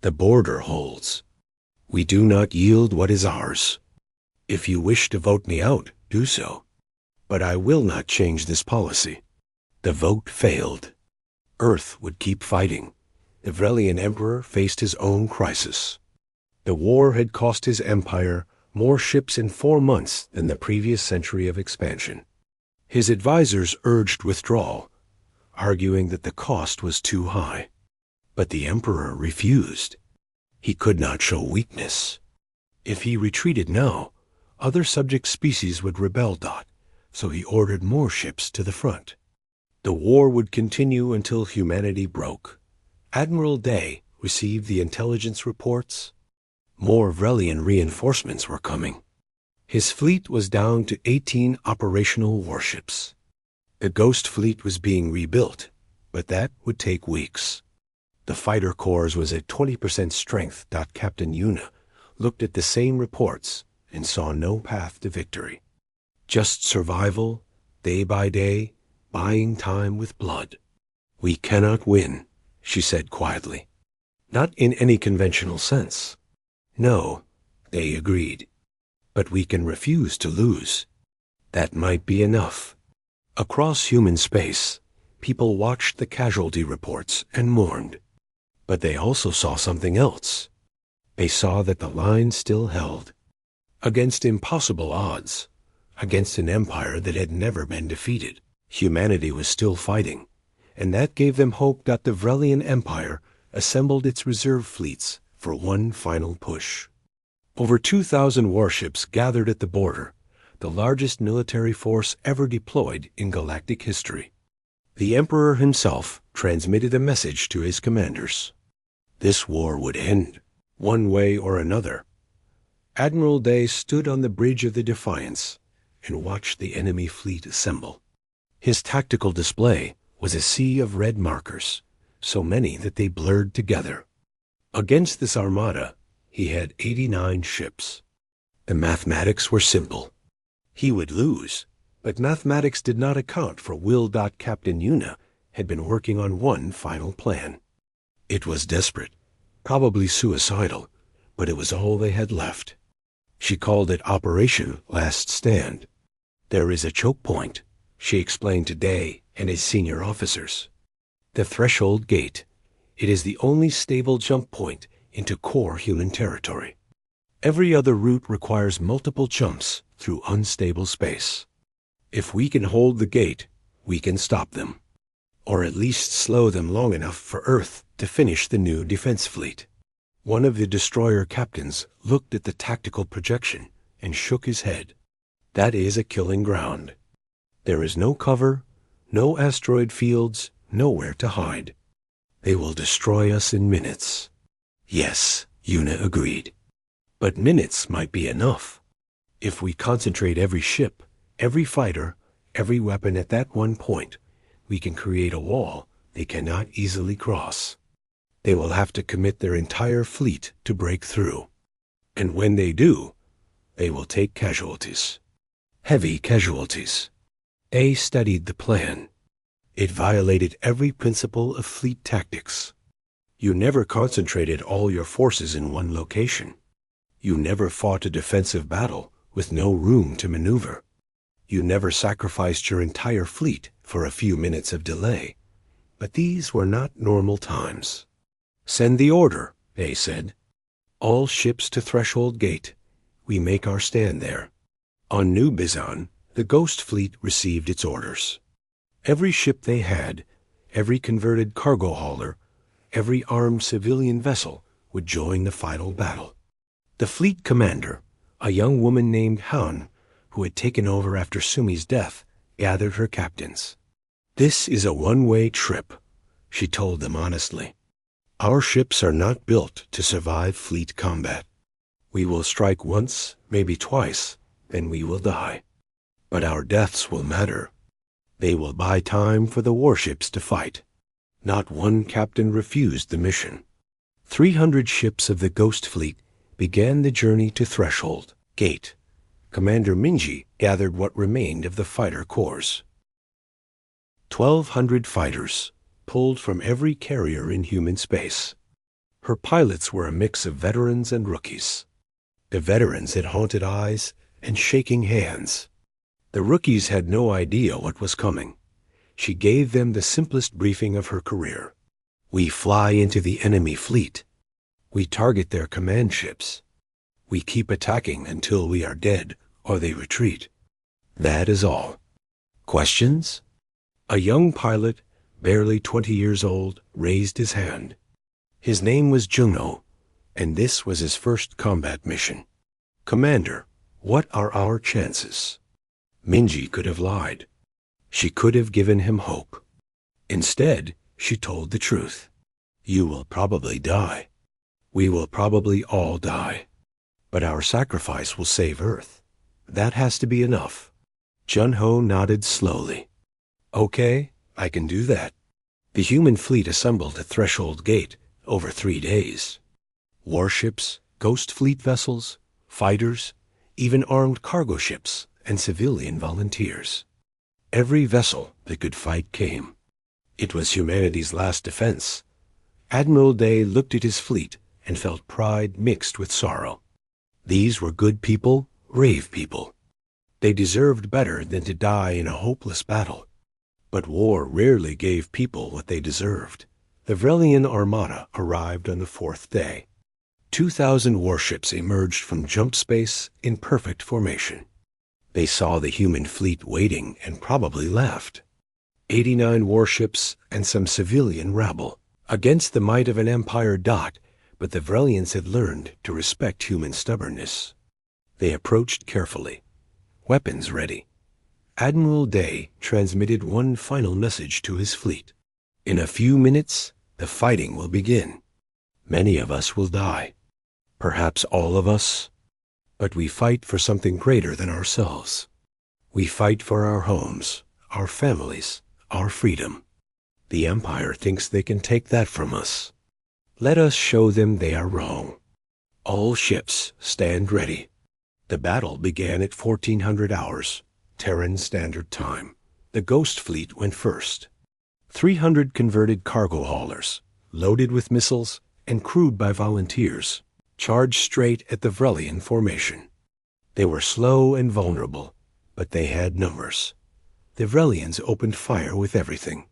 The border holds. We do not yield what is ours. If you wish to vote me out, do so. But I will not change this policy." The vote failed. Earth would keep fighting. The Vrelian Emperor faced his own crisis. The war had cost his empire more ships in 4 months than the previous century of expansion. His advisors urged withdrawal, arguing that the cost was too high. But the Emperor refused. He could not show weakness. If he retreated now, other subject species would rebel. So he ordered more ships to the front. The war would continue until humanity broke. Admiral Day received the intelligence reports. More Vrelian reinforcements were coming. His fleet was down to 18 operational warships. The Ghost Fleet was being rebuilt, but that would take weeks. The fighter corps was at 20% strength. Captain Yuna looked at the same reports and saw no path to victory. Just survival, day by day, buying time with blood. "We cannot win," she said quietly. "Not in any conventional sense." "No," they agreed. "But we can refuse to lose. That might be enough." Across human space, people watched the casualty reports and mourned. But they also saw something else. They saw that the line still held. Against impossible odds, against an empire that had never been defeated, humanity was still fighting, and that gave them hope that the Vrelian Empire assembled its reserve fleets for one final push. Over 2,000 warships gathered at the border, the largest military force ever deployed in galactic history. The Emperor himself transmitted a message to his commanders. This war would end, one way or another. Admiral Day stood on the bridge of the Defiance and watched the enemy fleet assemble. His tactical display was a sea of red markers, so many that they blurred together. Against this armada, he had 89 ships. The mathematics were simple. He would lose, but mathematics did not account for Will. Captain Yuna had been working on one final plan. It was desperate, probably suicidal, but it was all they had left. She called it Operation Last Stand. "There is a choke point," she explained to Day and his senior officers. "The threshold gate. It is the only stable jump point into core human territory. Every other route requires multiple jumps through unstable space. If we can hold the gate, we can stop them, or at least slow them long enough for Earth to finish the new defense fleet." One of the destroyer captains looked at the tactical projection and shook his head. "That is a killing ground. There is no cover, no asteroid fields, nowhere to hide. They will destroy us in minutes." "Yes," Yuna agreed. "But minutes might be enough. If we concentrate every ship, every fighter, every weapon at that one point, we can create a wall they cannot easily cross. They will have to commit their entire fleet to break through. And when they do, they will take casualties. Heavy casualties." A studied the plan. It violated every principle of fleet tactics. You never concentrated all your forces in one location. You never fought a defensive battle with no room to maneuver. You never sacrificed your entire fleet for a few minutes of delay. But these were not normal times. "Send the order," they said. "All ships to Threshold Gate. We make our stand there." On New Bizan, the Ghost Fleet received its orders. Every ship they had, every converted cargo hauler, every armed civilian vessel would join the final battle. The fleet commander, a young woman named Han, who had taken over after Sumi's death, gathered her captains. "This is a one-way trip," she told them honestly. "Our ships are not built to survive fleet combat. We will strike once, maybe twice, then we will die. But our deaths will matter. They will buy time for the warships to fight." Not one captain refused the mission. 300 ships of the Ghost Fleet began the journey to Threshold Gate. Commander Minji gathered what remained of the fighter corps. 1,200 fighters, pulled from every carrier in human space. Her pilots were a mix of veterans and rookies. The veterans had haunted eyes and shaking hands. The rookies had no idea what was coming. She gave them the simplest briefing of her career. "We fly into the enemy fleet. We target their command ships. We keep attacking until we are dead or they retreat. That is all. Questions?" A young pilot, barely 20 years old, raised his hand. His name was Juno, and this was his first combat mission. "Commander, what are our chances?" Minji could have lied. She could have given him hope. Instead, she told the truth. "You will probably die. We will probably all die. But our sacrifice will save Earth. That has to be enough. Jun-Ho nodded slowly. Okay, I can do that. The human fleet assembled at Threshold Gate over 3 days. Warships, ghost fleet vessels, fighters, even armed cargo ships and civilian volunteers. Every vessel that could fight came. It was humanity's last defense. Admiral Day looked at his fleet and felt pride mixed with sorrow. These were good people, brave people. They deserved better than to die in a hopeless battle. But war rarely gave people what they deserved. The Vrelian Armada arrived on the 4th day. 2,000 warships emerged from jump space in perfect formation. They saw the human fleet waiting and probably laughed. 89 warships and some civilian rabble. Against the might of an empire dot, but the Vrelians had learned to respect human stubbornness. They approached carefully, weapons ready. Admiral Day transmitted one final message to his fleet. In a few minutes, the fighting will begin. Many of us will die. Perhaps all of us. But we fight for something greater than ourselves. We fight for our homes, our families, our freedom. The Empire thinks they can take that from us. Let us show them they are wrong. All ships stand ready. The battle began at 1400 hours, Terran Standard Time. The Ghost Fleet went first. 300 converted cargo haulers, loaded with missiles and crewed by volunteers, charged straight at the Vrelian formation. They were slow and vulnerable, but they had numbers. The Vrelians opened fire with everything.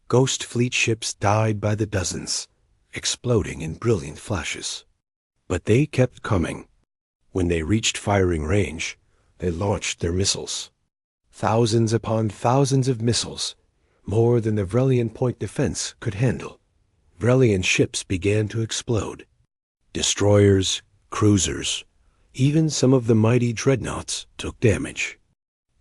Ghost Fleet ships died by the dozens, exploding in brilliant flashes. But they kept coming. When they reached firing range, they launched their missiles. Thousands upon thousands of missiles, more than the Vrelian point defense could handle. Vrelian ships began to explode. Destroyers, cruisers, even some of the mighty dreadnoughts took damage.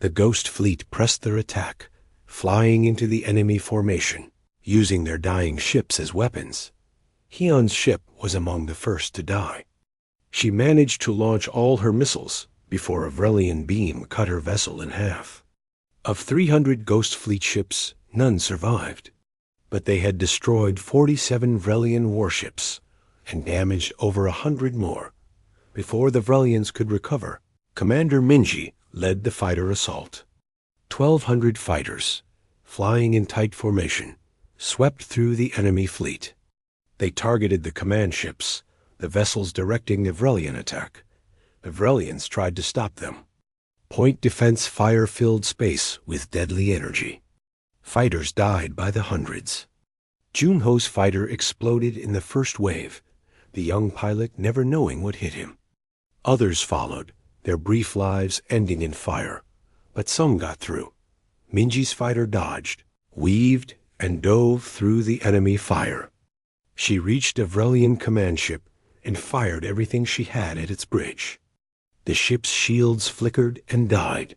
The Ghost Fleet pressed their attack, flying into the enemy formation, using their dying ships as weapons. Hyun's ship was among the first to die. She managed to launch all her missiles before a Vrelian beam cut her vessel in half. Of 300 Ghost Fleet ships, none survived, but they had destroyed 47 Vrelian warships and damaged over 100 more. Before the Vrelians could recover, Commander Minji led the fighter assault. 1,200 fighters, flying in tight formation, swept through the enemy fleet. They targeted the command ships, the vessels directing the Vrelian attack. The Vrelians tried to stop them. Point defense fire filled space with deadly energy. Fighters died by the hundreds. Jun-Ho's fighter exploded in the first wave, the young pilot never knowing what hit him. Others followed, their brief lives ending in fire, but some got through. Minji's fighter dodged, weaved, and dove through the enemy fire. She reached a Vrelian command ship and fired everything she had at its bridge. The ship's shields flickered and died.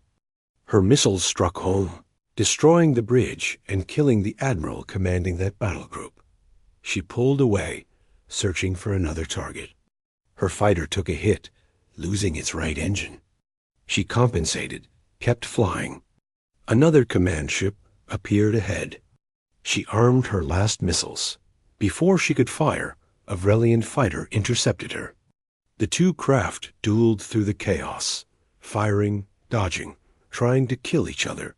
Her missiles struck home, destroying the bridge and killing the admiral commanding that battle group. She pulled away, searching for another target. Her fighter took a hit, losing its right engine. She compensated, kept flying. Another command ship appeared ahead. She armed her last missiles. Before she could fire, a Vrelian fighter intercepted her. The two craft dueled through the chaos, firing, dodging, trying to kill each other.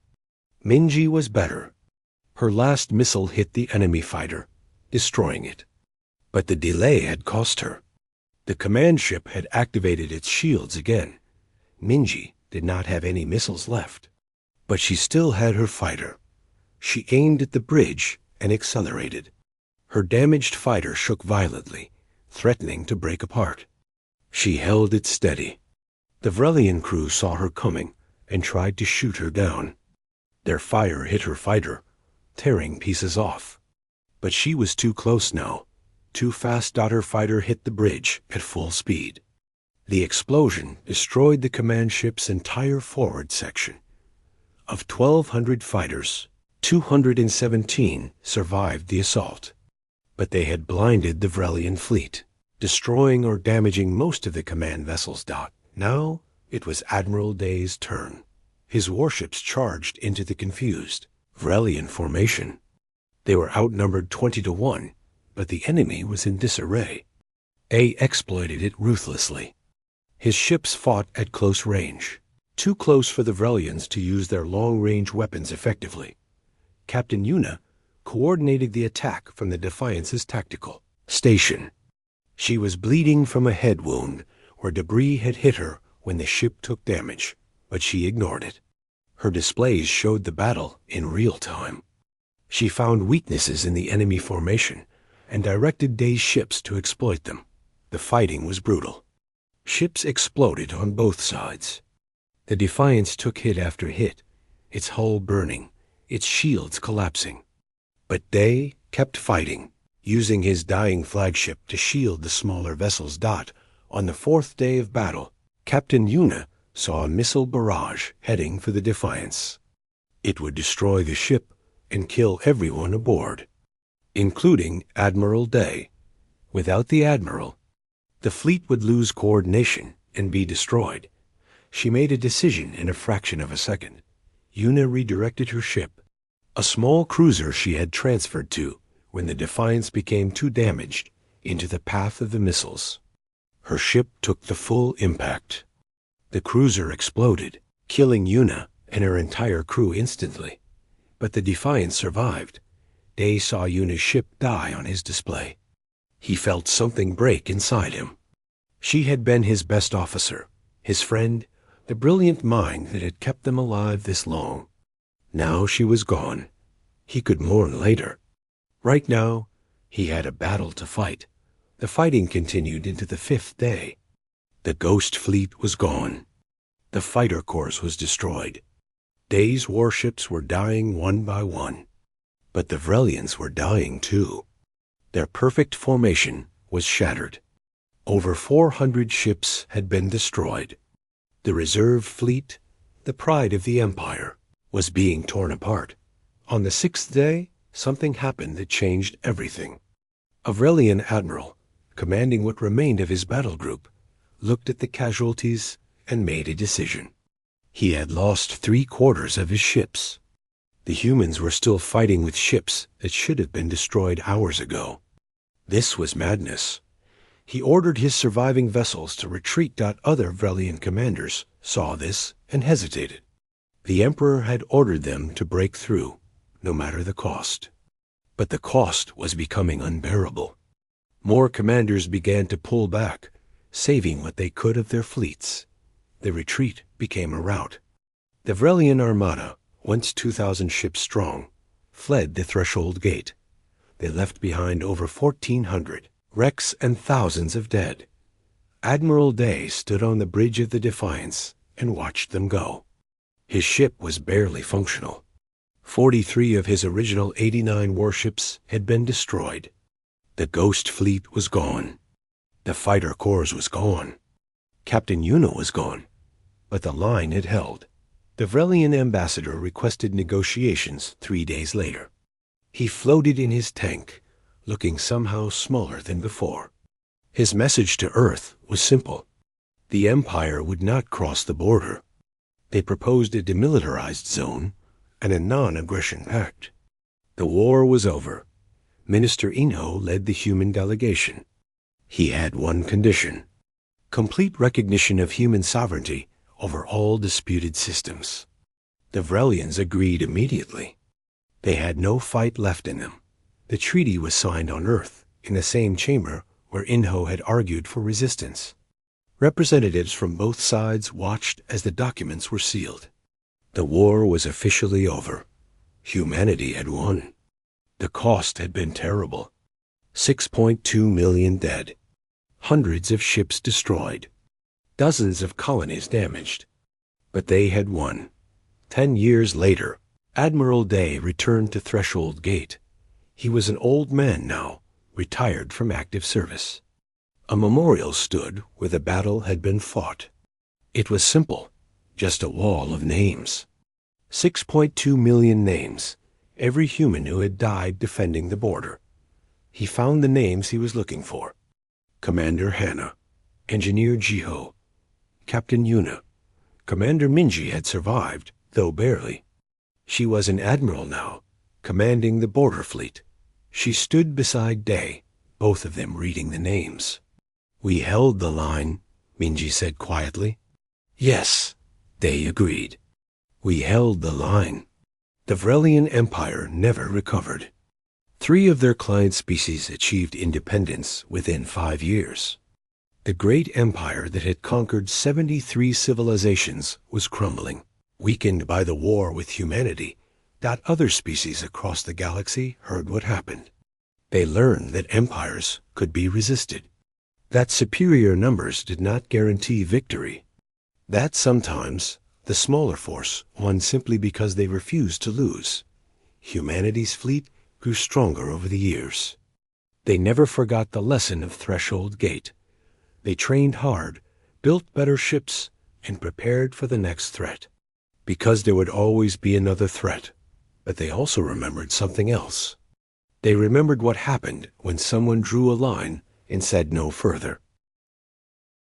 Minji was better. Her last missile hit the enemy fighter, destroying it. But the delay had cost her. The command ship had activated its shields again. Minji did not have any missiles left. But she still had her fighter. She aimed at the bridge and accelerated. Her damaged fighter shook violently, threatening to break apart. She held it steady. The Vrelian crew saw her coming and tried to shoot her down. Their fire hit her fighter, tearing pieces off. But she was too close now. Too fast. Her fighter hit the bridge at full speed. The explosion destroyed the command ship's entire forward section. Of 1,200 fighters, 217 survived the assault. But they had blinded the Vrelian fleet. destroying or damaging most of the command vessels. Now it was Admiral Day's turn. His warships charged into the confused Vrelian formation. They were outnumbered 20-1, but the enemy was in disarray. Day exploited it ruthlessly. His ships fought at close range, too close for the Vrelians to use their long-range weapons effectively. Captain Una coordinated the attack from the Defiance's tactical station. She was bleeding from a head wound where debris had hit her when the ship took damage, but she ignored it. Her displays showed the battle in real time. She found weaknesses in the enemy formation and directed Day's ships to exploit them. The fighting was brutal. Ships exploded on both sides. The Defiance took hit after hit, its hull burning, its shields collapsing. But Day kept fighting, using his dying flagship to shield the smaller vessels. On the fourth day of battle, Captain Una saw a missile barrage heading for the Defiance. It would destroy the ship and kill everyone aboard, including Admiral Day. Without the Admiral, the fleet would lose coordination and be destroyed. She made a decision in a fraction of a second. Una redirected her ship, a small cruiser she had transferred to when the Defiance became too damaged, into the path of the missiles. Her ship took the full impact. The cruiser exploded, killing Una and her entire crew instantly. But the Defiance survived. Day saw Una's ship die on his display. He felt something break inside him. She had been his best officer, his friend, the brilliant mind that had kept them alive this long. Now she was gone. He could mourn later. Right now, he had a battle to fight. The fighting continued into the fifth day. The Ghost Fleet was gone. The fighter corps was destroyed. Day's warships were dying one by one. But the Vrelians were dying too. Their perfect formation was shattered. Over 400 ships had been destroyed. The reserve fleet, the pride of the Empire, was being torn apart. On the sixth day, something happened that changed everything. A Vrelian admiral, commanding what remained of his battle group, looked at the casualties and made a decision. He had lost 3/4 of his ships. The humans were still fighting with ships that should have been destroyed hours ago. This was madness. He ordered his surviving vessels to retreat. Other Vrelian commanders saw this and hesitated. The Emperor had ordered them to break through, no matter the cost. But the cost was becoming unbearable. More commanders began to pull back, saving what they could of their fleets. The retreat became a rout. The Vrelian armada, once 2,000 ships strong, fled the Threshold Gate. They left behind over 1,400 wrecks and thousands of dead. Admiral Day stood on the bridge of the Defiance and watched them go. His ship was barely functional. 43 of his original 89 warships had been destroyed. The Ghost Fleet was gone. The fighter corps was gone. Captain Una was gone. But the line had held. The Vrelian ambassador requested negotiations 3 days later. He floated in his tank, looking somehow smaller than before. His message to Earth was simple. The Empire would not cross the border. They proposed a demilitarized zone and a non-aggression pact. The war was over. Minister Inho led the human delegation. He had one condition: complete recognition of human sovereignty over all disputed systems. The Vrelians agreed immediately. They had no fight left in them. The treaty was signed on Earth, in the same chamber where Inho had argued for resistance. Representatives from both sides watched as the documents were sealed. The war was officially over. Humanity had won. The cost had been terrible. 6.2 million dead. Hundreds of ships destroyed. Dozens of colonies damaged. But they had won. 10 years later, Admiral Day returned to Threshold Gate. He was an old man now, retired from active service. A memorial stood where the battle had been fought. It was simple, just a wall of names. 6.2 million names, every human who had died defending the border. He found the names he was looking for. Commander Hannah, Engineer Jiho, Captain Yuna. Commander Minji had survived, though barely. She was an admiral now, commanding the border fleet. She stood beside Day, both of them reading the names. "We held the line," Minji said quietly. "Yes," Day agreed. "We held the line." The Vrelian Empire never recovered. 3 of their client species achieved independence within 5 years. The great empire that had conquered 73 civilizations was crumbling. Weakened by the war with humanity, that other species across the galaxy heard what happened. They learned that empires could be resisted, that superior numbers did not guarantee victory, that sometimes the smaller force won simply because they refused to lose. Humanity's fleet grew stronger over the years. They never forgot the lesson of Threshold Gate. They trained hard, built better ships, and prepared for the next threat. Because there would always be another threat. But they also remembered something else. They remembered what happened when someone drew a line and said no further.